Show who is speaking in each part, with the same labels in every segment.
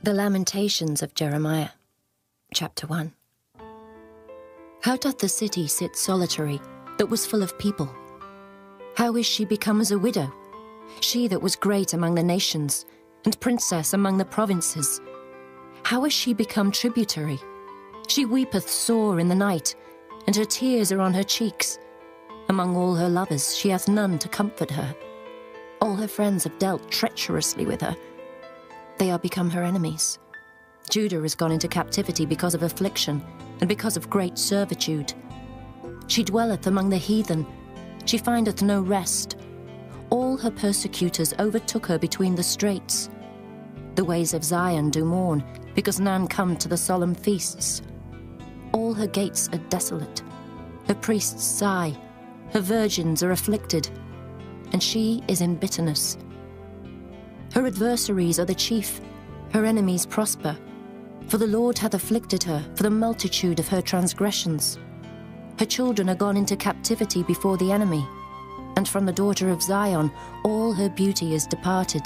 Speaker 1: The Lamentations of Jeremiah, Chapter 1. How doth the city sit solitary, that was full of people? How is she become as a widow, she that was great among the nations, and princess among the provinces? How is she become tributary? She weepeth sore in the night, and her tears are on her cheeks. Among all her lovers she hath none to comfort her. All her friends have dealt treacherously with her. They are become her enemies. Judah is gone into captivity because of affliction, and because of great servitude. She dwelleth among the heathen, she findeth no rest. All her persecutors overtook her between the straits. The ways of Zion do mourn, because none come to the solemn feasts. All her gates are desolate, her priests sigh, her virgins are afflicted, and she is in bitterness. Her adversaries are the chief, her enemies prosper. For the Lord hath afflicted her for the multitude of her transgressions. Her children are gone into captivity before the enemy, and from the daughter of Zion all her beauty is departed.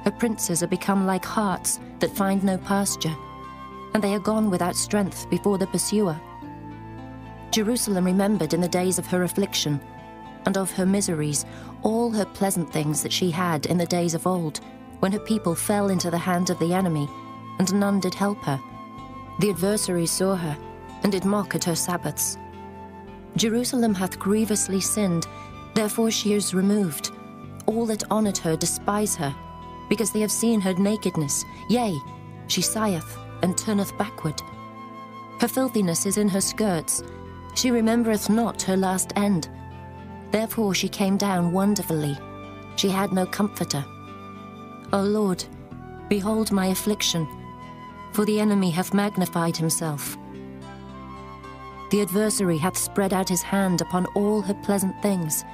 Speaker 1: Her princes are become like harts that find no pasture, and they are gone without strength before the pursuer. Jerusalem remembered in the days of her affliction, and of her miseries, all her pleasant things that she had in the days of old, when her people fell into the hand of the enemy, and none did help her. The adversaries saw her, and did mock at her Sabbaths. Jerusalem hath grievously sinned, therefore she is removed. All that honoured her despise her, because they have seen her nakedness. Yea, she sigheth, and turneth backward. Her filthiness is in her skirts, she remembereth not her last end. Therefore she came down wonderfully, she had no comforter. O Lord, behold my affliction, for the enemy hath magnified himself. The adversary hath spread out his hand upon all her pleasant things.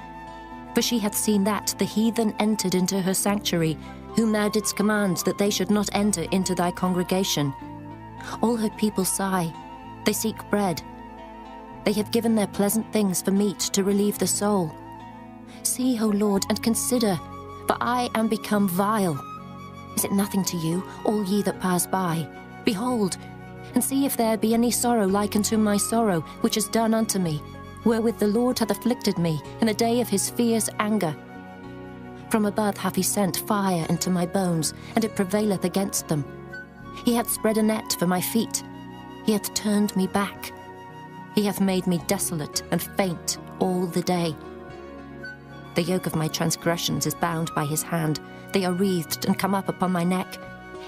Speaker 1: For she hath seen that the heathen entered into her sanctuary, whom thou didst command that they should not enter into thy congregation. All her people sigh, they seek bread. They have given their pleasant things for meat to relieve the soul. See, O Lord, and consider, for I am become vile. Is it nothing to you, all ye that pass by? Behold, and see if there be any sorrow like unto my sorrow, which is done unto me, wherewith the Lord hath afflicted me in the day of his fierce anger. From above hath he sent fire into my bones, and it prevaileth against them. He hath spread a net for my feet, he hath turned me back. He hath made me desolate and faint all the day. The yoke of my transgressions is bound by his hand. They are wreathed and come up upon my neck.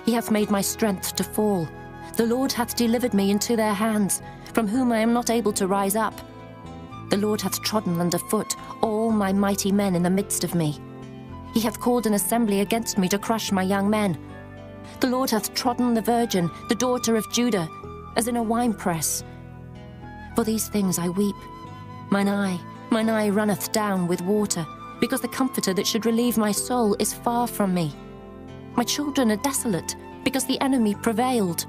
Speaker 1: He hath made my strength to fall. The Lord hath delivered me into their hands, from whom I am not able to rise up. The Lord hath trodden under foot all my mighty men in the midst of me. He hath called an assembly against me to crush my young men. The Lord hath trodden the virgin, the daughter of Judah, as in a winepress. For these things I weep. Mine eye runneth down with water, because the comforter that should relieve my soul is far from me. My children are desolate, because the enemy prevailed.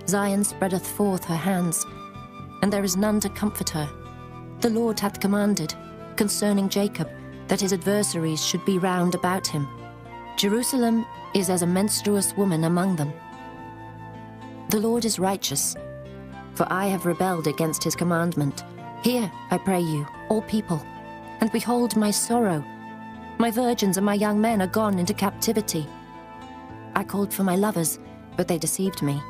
Speaker 1: Zion spreadeth forth her hands, and there is none to comfort her. The Lord hath commanded, concerning Jacob, that his adversaries should be round about him. Jerusalem is as a menstruous woman among them. The Lord is righteous, for I have rebelled against his commandment. Hear, I pray you, all people, and behold my sorrow. My virgins and my young men are gone into captivity. I called for my lovers, but they deceived me.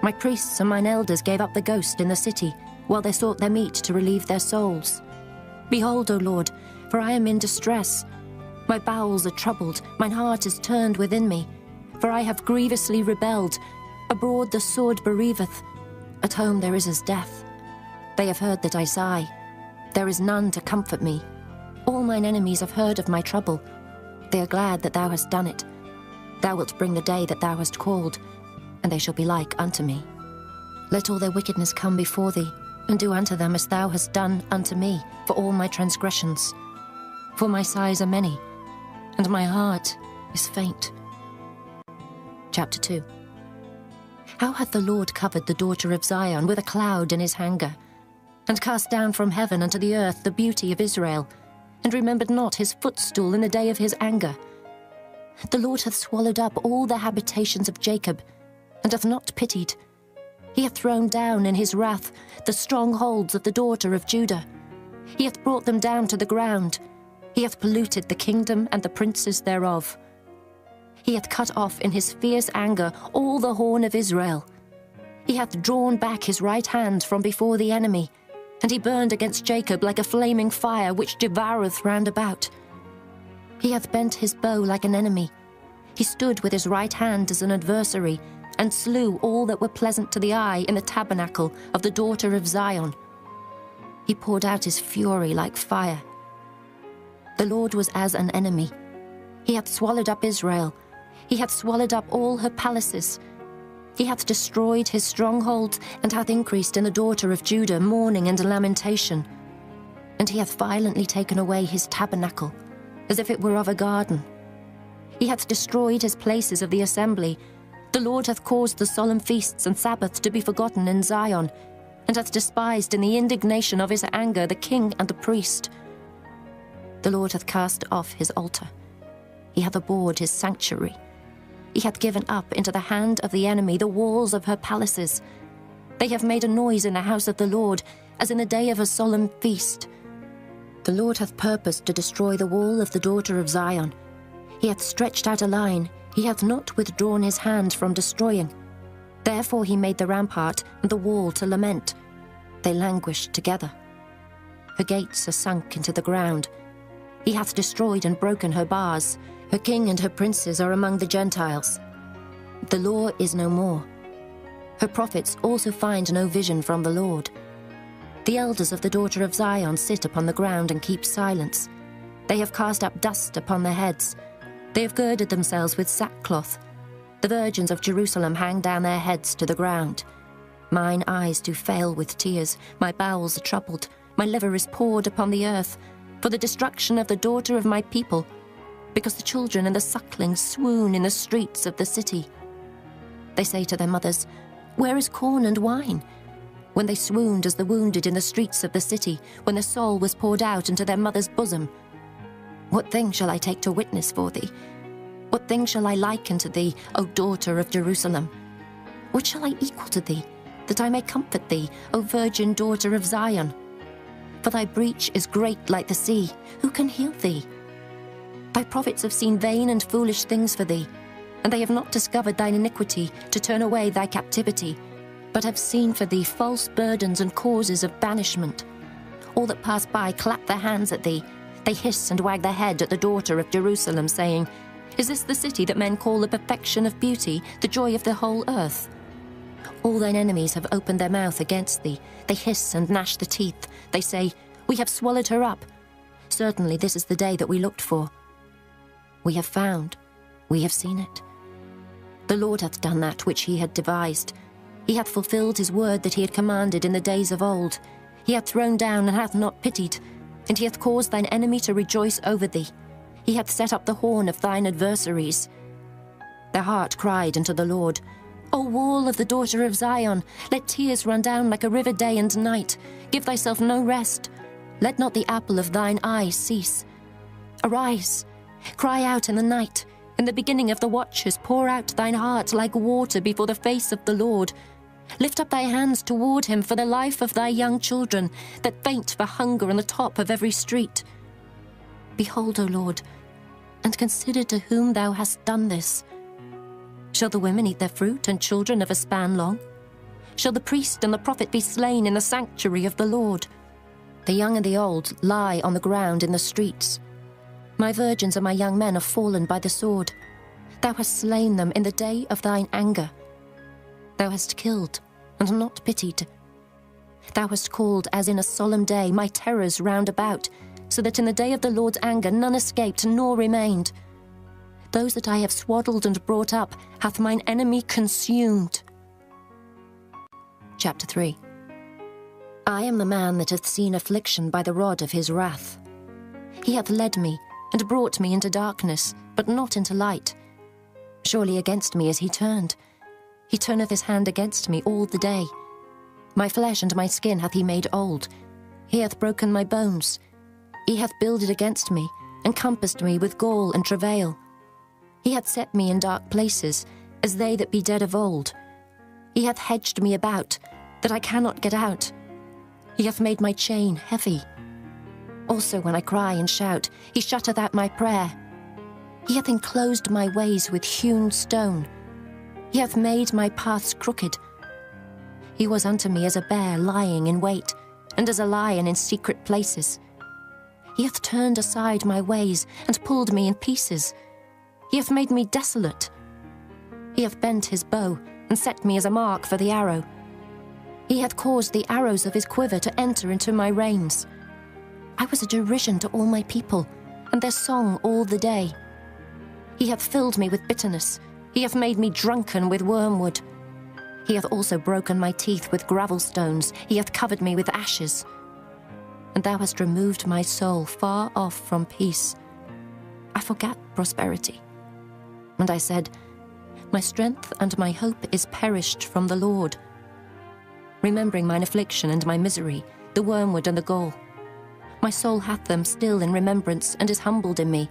Speaker 1: My priests and mine elders gave up the ghost in the city, while they sought their meat to relieve their souls. Behold, O Lord, for I am in distress. My bowels are troubled, mine heart is turned within me, for I have grievously rebelled. Abroad the sword bereaveth, at home there is as death. They have heard that I sigh. There is none to comfort me. All mine enemies have heard of my trouble. They are glad that thou hast done it. Thou wilt bring the day that thou hast called, and they shall be like unto me. Let all their wickedness come before thee, and do unto them as thou hast done unto me for all my transgressions. For my sighs are many, and my heart is faint. Chapter 2. How hath the Lord covered the daughter of Zion with a cloud in his anger, and cast down from heaven unto the earth the beauty of Israel, and remembered not his footstool in the day of his anger. The Lord hath swallowed up all the habitations of Jacob, and hath not pitied. He hath thrown down in his wrath the strongholds of the daughter of Judah. He hath brought them down to the ground. He hath polluted the kingdom and the princes thereof. He hath cut off in his fierce anger all the horn of Israel. He hath drawn back his right hand from before the enemy, and he burned against Jacob like a flaming fire which devoureth round about. He hath bent his bow like an enemy. He stood with his right hand as an adversary, and slew all that were pleasant to the eye in the tabernacle of the daughter of Zion. He poured out his fury like fire. The Lord was as an enemy. He hath swallowed up Israel. He hath swallowed up all her palaces. He hath destroyed his strongholds, and hath increased in the daughter of Judah mourning and lamentation. And he hath violently taken away his tabernacle, as if it were of a garden. He hath destroyed his places of the assembly. The Lord hath caused the solemn feasts and Sabbaths to be forgotten in Zion, and hath despised in the indignation of his anger the king and the priest. The Lord hath cast off his altar. He hath abhorred his sanctuary. He hath given up into the hand of the enemy the walls of her palaces. They have made a noise in the house of the Lord, as in the day of a solemn feast. The Lord hath purposed to destroy the wall of the daughter of Zion. He hath stretched out a line. He hath not withdrawn his hand from destroying. Therefore he made the rampart and the wall to lament. They languished together. Her gates are sunk into the ground. He hath destroyed and broken her bars. Her king and her princes are among the Gentiles. The law is no more. Her prophets also find no vision from the Lord. The elders of the daughter of Zion sit upon the ground and keep silence. They have cast up dust upon their heads. They have girded themselves with sackcloth. The virgins of Jerusalem hang down their heads to the ground. Mine eyes do fail with tears. My bowels are troubled. My liver is poured upon the earth, for the destruction of the daughter of my people, because the children and the sucklings swoon in the streets of the city. They say to their mothers, "Where is corn and wine?" When they swooned as the wounded in the streets of the city, when their soul was poured out into their mother's bosom. What thing shall I take to witness for thee? What thing shall I liken to thee, O daughter of Jerusalem? What shall I equal to thee, that I may comfort thee, O virgin daughter of Zion? For thy breach is great like the sea. Who can heal thee? Thy prophets have seen vain and foolish things for thee, and they have not discovered thine iniquity to turn away thy captivity, but have seen for thee false burdens and causes of banishment. All that pass by clap their hands at thee. They hiss and wag their head at the daughter of Jerusalem, saying, "Is this the city that men call the perfection of beauty, the joy of the whole earth?" All thine enemies have opened their mouth against thee. They hiss and gnash the teeth. They say, "We have swallowed her up. Certainly this is the day that we looked for. We have found, we have seen it. The Lord hath done that which he had devised. He hath fulfilled his word that he had commanded in the days of old. He hath thrown down and hath not pitied, and he hath caused thine enemy to rejoice over thee. He hath set up the horn of thine adversaries. Their heart cried unto the Lord, O wall of the daughter of Zion, let tears run down like a river day and night. Give thyself no rest. Let not the apple of thine eye cease. Arise, cry out in the night. In the beginning of the watches, pour out thine heart like water before the face of the Lord. Lift up thy hands toward him for the life of thy young children, that faint for hunger on the top of every street. Behold, O Lord, and consider to whom thou hast done this. Shall the women eat their fruit, and children of a span long? Shall the priest and the prophet be slain in the sanctuary of the Lord? The young and the old lie on the ground in the streets. My virgins and my young men are fallen by the sword. Thou hast slain them in the day of thine anger. Thou hast killed, and not pitied. Thou hast called, as in a solemn day, my terrors round about, so that in the day of the Lord's anger none escaped nor remained. Those that I have swaddled and brought up hath mine enemy consumed. Chapter 3. I am the man that hath seen affliction by the rod of his wrath. He hath led me, and brought me into darkness, but not into light. Surely against me is he turned. He turneth his hand against me all the day. My flesh and my skin hath he made old. He hath broken my bones. He hath builded against me, and compassed me with gall and travail. He hath set me in dark places, as they that be dead of old. He hath hedged me about, that I cannot get out. He hath made my chain heavy. Also when I cry and shout, he shutteth out my prayer. He hath enclosed my ways with hewn stone. He hath made my paths crooked. He was unto me as a bear lying in wait, and as a lion in secret places. He hath turned aside my ways, and pulled me in pieces. He hath made me desolate. He hath bent his bow, and set me as a mark for the arrow. He hath caused the arrows of his quiver to enter into my reins. I was a derision to all my people, and their song all the day. He hath filled me with bitterness. He hath made me drunken with wormwood. He hath also broken my teeth with gravel stones. He hath covered me with ashes. And thou hast removed my soul far off from peace. I forgat prosperity. And I said, my strength and my hope is perished from the Lord. Remembering mine affliction and my misery, the wormwood and the gall. My soul hath them still in remembrance, and is humbled in me.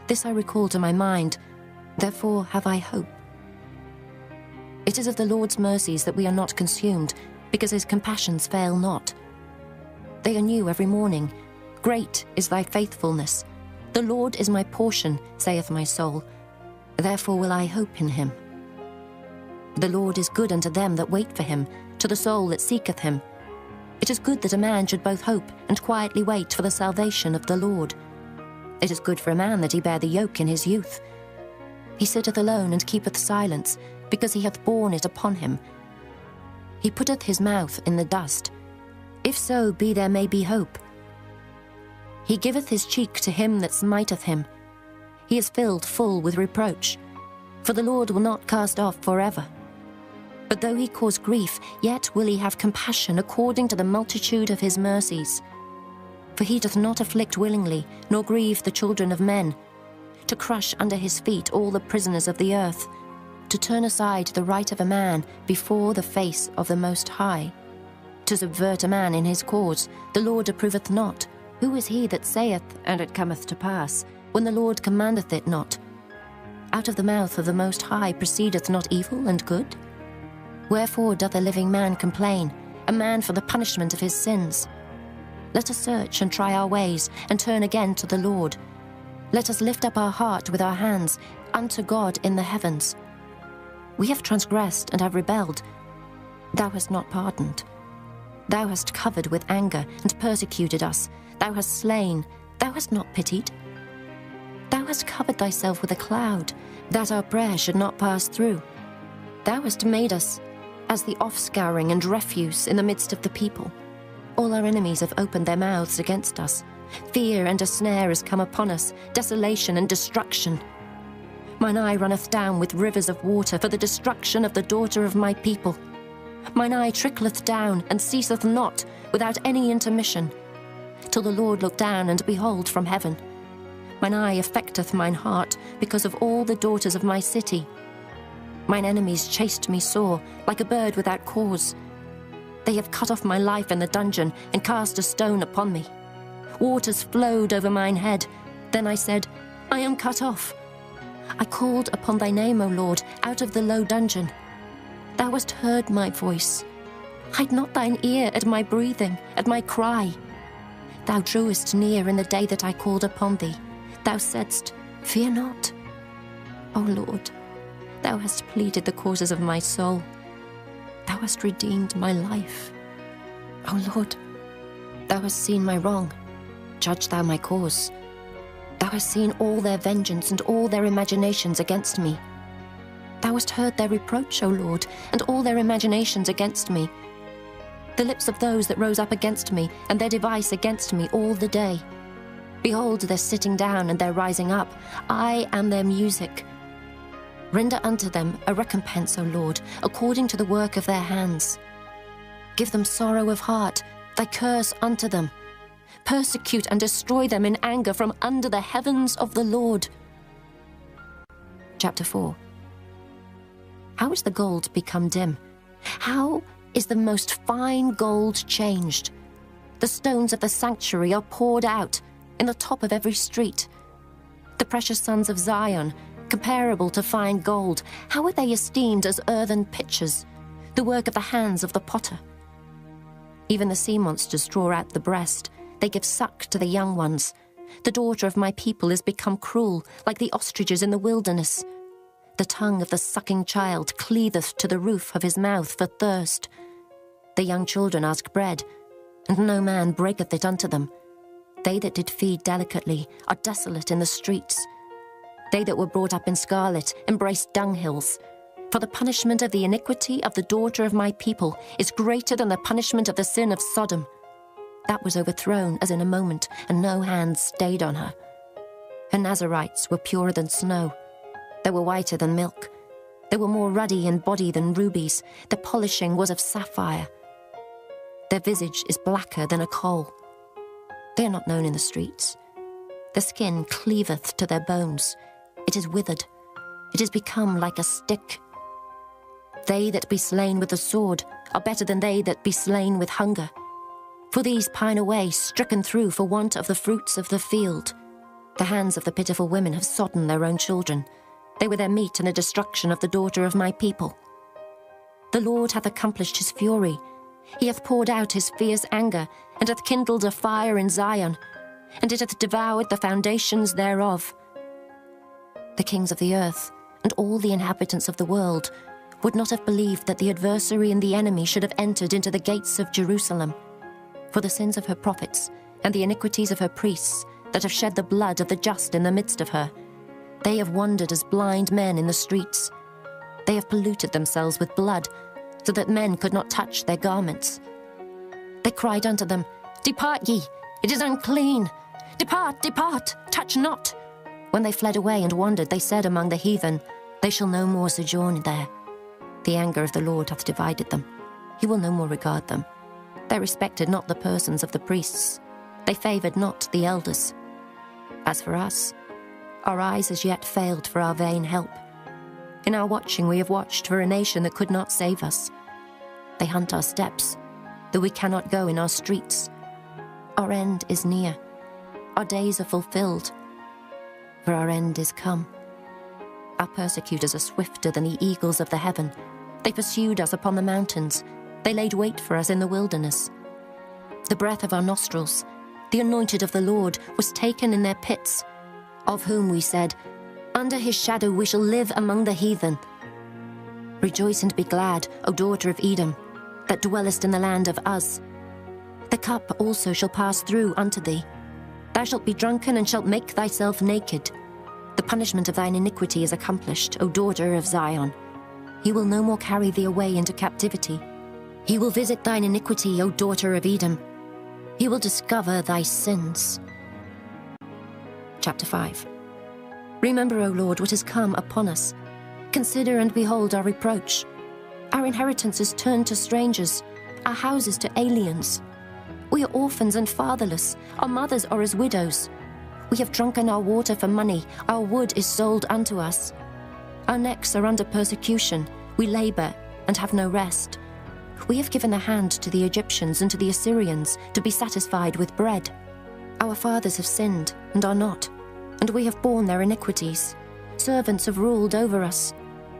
Speaker 1: This I recall to my mind, therefore have I hope. It is of the Lord's mercies that we are not consumed, because his compassions fail not. They are new every morning. Great is thy faithfulness. The Lord is my portion, saith my soul. Therefore will I hope in him. The Lord is good unto them that wait for him, to the soul that seeketh him. It is good that a man should both hope and quietly wait for the salvation of the Lord. It is good for a man that he bear the yoke in his youth. He sitteth alone and keepeth silence, because he hath borne it upon him. He putteth his mouth in the dust. If so be there may be hope. He giveth his cheek to him that smiteth him. He is filled full with reproach. For the Lord will not cast off forever. But though he cause grief, yet will he have compassion according to the multitude of his mercies. For he doth not afflict willingly, nor grieve the children of men, to crush under his feet all the prisoners of the earth, to turn aside the right of a man before the face of the Most High, to subvert a man in his cause, the Lord approveth not. Who is he that saith, and it cometh to pass, when the Lord commandeth it not? Out of the mouth of the Most High proceedeth not evil and good? Wherefore doth a living man complain, a man for the punishment of his sins? Let us search and try our ways, and turn again to the Lord. Let us lift up our heart with our hands unto God in the heavens. We have transgressed and have rebelled. Thou hast not pardoned. Thou hast covered with anger and persecuted us. Thou hast slain. Thou hast not pitied. Thou hast covered thyself with a cloud, that our prayer should not pass through. Thou hast made us as the offscouring and refuse in the midst of the people. All our enemies have opened their mouths against us. Fear and a snare is come upon us, desolation and destruction. Mine eye runneth down with rivers of water for the destruction of the daughter of my people. Mine eye trickleth down and ceaseth not without any intermission, till the Lord look down and behold from heaven. Mine eye affecteth mine heart because of all the daughters of my city. Mine enemies chased me sore, like a bird without cause. They have cut off my life in the dungeon, and cast a stone upon me. Waters flowed over mine head. Then I said, I am cut off. I called upon thy name, O Lord, out of the low dungeon. Thou hast heard my voice. Hide not thine ear at my breathing, at my cry. Thou drewest near in the day that I called upon thee. Thou saidst, fear not. O Lord, thou hast pleaded the causes of my soul. Thou hast redeemed my life. O Lord, thou hast seen my wrong. Judge thou my cause. Thou hast seen all their vengeance and all their imaginations against me. Thou hast heard their reproach, O Lord, and all their imaginations against me. The lips of those that rose up against me, and their device against me all the day. Behold their sitting down and their rising up. I am their music. Render unto them a recompense, O Lord, according to the work of their hands. Give them sorrow of heart, thy curse unto them. Persecute and destroy them in anger from under the heavens of the Lord. Chapter 4. How is the gold become dim? How is the most fine gold changed? The stones of the sanctuary are poured out in the top of every street. The precious sons of Zion comparable to fine gold, how are they esteemed as earthen pitchers, the work of the hands of the potter? Even the sea monsters draw out the breast. They give suck to the young ones. The daughter of my people is become cruel, like the ostriches in the wilderness. The tongue of the sucking child cleaveth to the roof of his mouth for thirst. The young children ask bread, and no man breaketh it unto them. They that did feed delicately are desolate in the streets. They that were brought up in scarlet embrace dunghills. For the punishment of the iniquity of the daughter of my people is greater than the punishment of the sin of Sodom. That was overthrown as in a moment, and no hand stayed on her. Her Nazarites were purer than snow. They were whiter than milk. They were more ruddy in body than rubies. Their polishing was of sapphire. Their visage is blacker than a coal. They are not known in the streets. The skin cleaveth to their bones. It is withered. It is become like a stick. They that be slain with the sword are better than they that be slain with hunger. For these pine away, stricken through for want of the fruits of the field. The hands of the pitiful women have sodden their own children. They were their meat in the destruction of the daughter of my people. The Lord hath accomplished his fury. He hath poured out his fierce anger, and hath kindled a fire in Zion, and it hath devoured the foundations thereof. The kings of the earth, and all the inhabitants of the world, would not have believed that the adversary and the enemy should have entered into the gates of Jerusalem. For the sins of her prophets, and the iniquities of her priests, that have shed the blood of the just in the midst of her, they have wandered as blind men in the streets. They have polluted themselves with blood, so that men could not touch their garments. They cried unto them, Depart ye, it is unclean. Depart, depart, touch not. When they fled away and wandered, they said among the heathen, They shall no more sojourn there. The anger of the Lord hath divided them. He will no more regard them. They respected not the persons of the priests. They favoured not the elders. As for us, our eyes as yet failed for our vain help. In our watching we have watched for a nation that could not save us. They hunt our steps, though we cannot go in our streets. Our end is near. Our days are fulfilled, for our end is come. Our persecutors are swifter than the eagles of the heaven. They pursued us upon the mountains. They laid wait for us in the wilderness. The breath of our nostrils, the anointed of the Lord, was taken in their pits, of whom we said, Under his shadow we shall live among the heathen. Rejoice and be glad, O daughter of Edom, that dwellest in the land of Uz. The cup also shall pass through unto thee. Thou shalt be drunken and shalt make thyself naked. The punishment of thine iniquity is accomplished, O daughter of Zion. He will no more carry thee away into captivity. He will visit thine iniquity, O daughter of Edom. He will discover thy sins. Chapter 5. Remember, O Lord, what has come upon us. Consider and behold our reproach. Our inheritance is turned to strangers, our houses to aliens. We are orphans and fatherless. Our mothers are as widows. We have drunken our water for money. Our wood is sold unto us. Our necks are under persecution. We labor and have no rest. We have given a hand to the Egyptians and to the Assyrians to be satisfied with bread. Our fathers have sinned and are not, and we have borne their iniquities. Servants have ruled over us.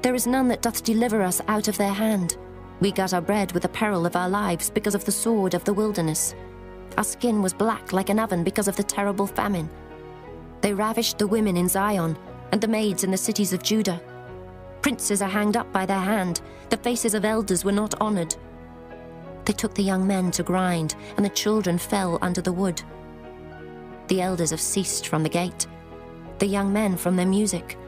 Speaker 1: There is none that doth deliver us out of their hand. We got our bread with the peril of our lives because of the sword of the wilderness. Our skin was black like an oven because of the terrible famine. They ravished the women in Zion and the maids in the cities of Judah. Princes are hanged up by their hand. The faces of elders were not honored. They took the young men to grind, and the children fell under the wood. The elders have ceased from the gate, the young men from their music.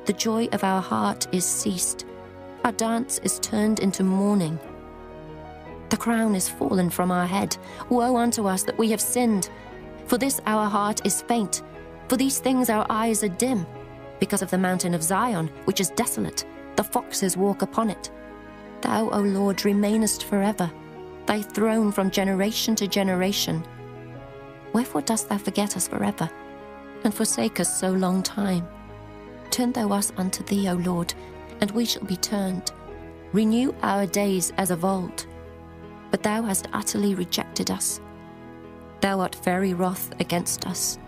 Speaker 1: The joy of our heart is ceased. Our dance is turned into mourning. The crown is fallen from our head. Woe unto us that we have sinned. For this our heart is faint. For these things our eyes are dim. Because of the mountain of Zion, which is desolate, the foxes walk upon it. Thou, O Lord, remainest forever, thy throne from generation to generation. Wherefore dost thou forget us forever, and forsake us so long time? Turn thou us unto thee, O Lord, and we shall be turned. Renew our days as of old. But thou hast utterly rejected us. Thou art very wroth against us.